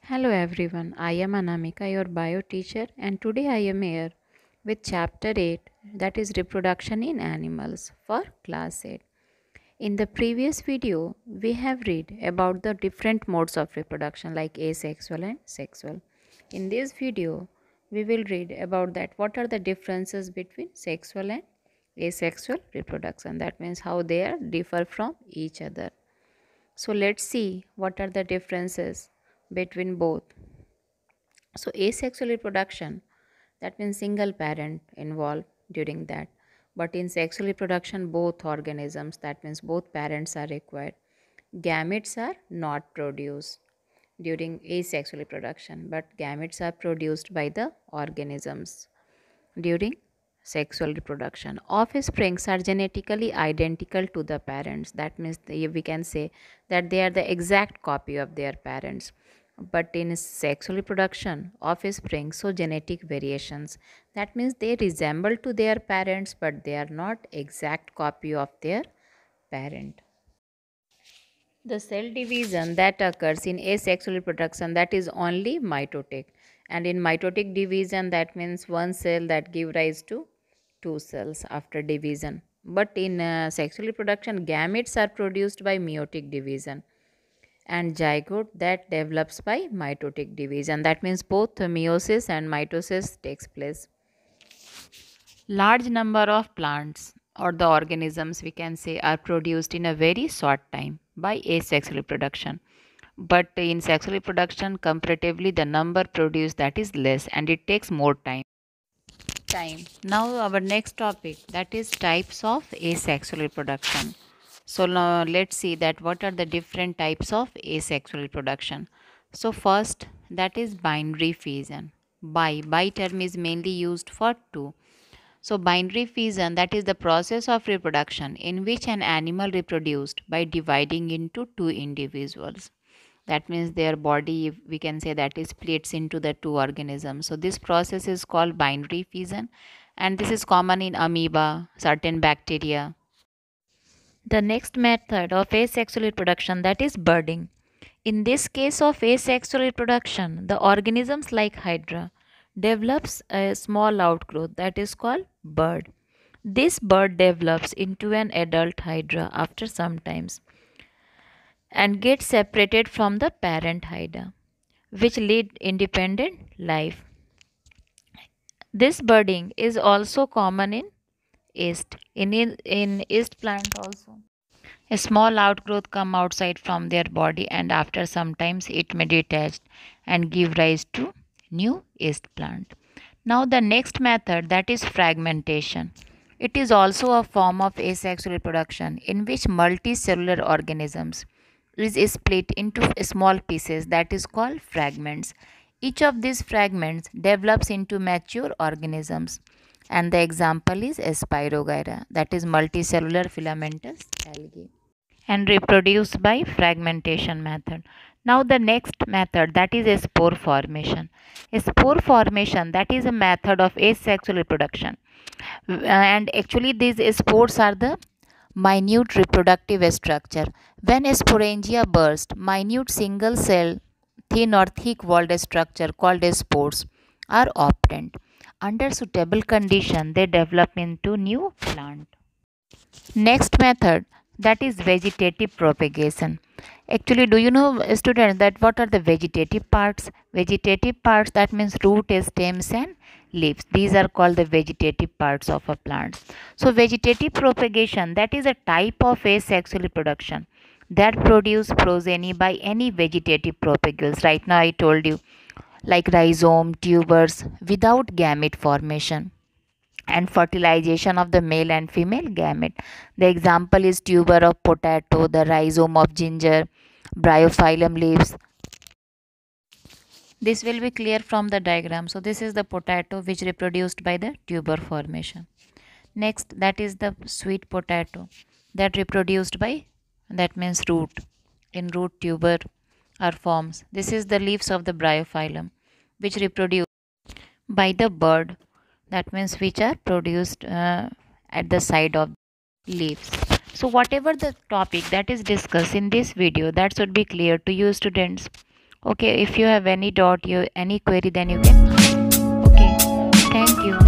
Hello everyone, I am Anamika, your bio teacher, and today I am here with chapter 8, that is reproduction in animals for class 8. In the previous video, we have read about the different modes of reproduction like asexual and sexual. In this video, we will read about that what are the differences between sexual and asexual reproduction. That means how they are differ from each other. So let's see what are the differences between both. So asexual reproduction, that means single parent involved during that. But in sexual reproduction, both organisms, that means both parents are required. Gametes are not produced during asexual reproduction, but gametes are produced by the organisms during sexual reproduction. Offsprings are genetically identical to the parents. That means we can say that they are the exact copy of their parents. But in sexual reproduction, offspring show genetic variations. That means they resemble to their parents, but they are not exact copy of their parent. The cell division that occurs in asexual reproduction, that is only mitotic, and in mitotic division, that means one cell that give rise to two cells after division. But in sexual reproduction, gametes are produced by meiotic division and zygote that develops by mitotic division. That means both meiosis and mitosis takes place. Large number of plants or the organisms, we can say, are produced in a very short time by asexual reproduction. But in sexual reproduction, comparatively, the number produced that is less and it takes more time. Now our next topic, that is types of asexual reproduction. So now let's see that what are the different types of asexual reproduction. So first, that is binary fission. Bi term is mainly used for two. So binary fission, that is the process of reproduction in which an animal reproduced by dividing into two individuals. That means their body, we can say, that is splits into the two organisms. So this process is called binary fission, and this is common in amoeba, certain bacteria. The next method of asexual reproduction, that is budding. In this case of asexual reproduction, the organisms like hydra develops a small outgrowth that is called bud. This bud develops into an adult hydra after some times and gets separated from the parent hydra, which lead independent life. This budding is also common in yeast plant also. A small outgrowth come outside from their body and after some times it may detach and give rise to new yeast plant. Now the next method, that is fragmentation. It is also a form of asexual reproduction in which multicellular organisms is split into small pieces, that is called fragments. Each of these fragments develops into mature organisms, and the example is Spirogyra, that is multicellular filamentous algae, and reproduced by fragmentation method. Now the next method, that is a spore formation. A spore formation, that is a method of asexual reproduction, and actually these spores are the minute reproductive structure. When a sporangia burst, minute single cell thin or thick walled structure called as spores are obtained. Under suitable condition, they develop into new plant. Next method, that is vegetative propagation. Actually, do you know, students, that what are the vegetative parts? Vegetative parts, that means root, stems and leaves. These are called the vegetative parts of a plant. So vegetative propagation, that is a type of asexual reproduction that produce progeny by any vegetative propagules. Right now I told you, like rhizome, tubers, without gamete formation and fertilization of the male and female gamete. The example is tuber of potato, the rhizome of ginger, bryophyllum leaves. This will be clear from the diagram. So this is the potato which reproduced by the tuber formation. Next, that is the sweet potato that reproduced by, that means root. In root, tuber are forms. This is the leaves of the bryophyllum which reproduce by the bud, that means which are produced at the side of leaves. So whatever the topic that is discussed in this video, that should be clear to you students. Okay, if you have any doubt, any query, then you can. Okay, thank you.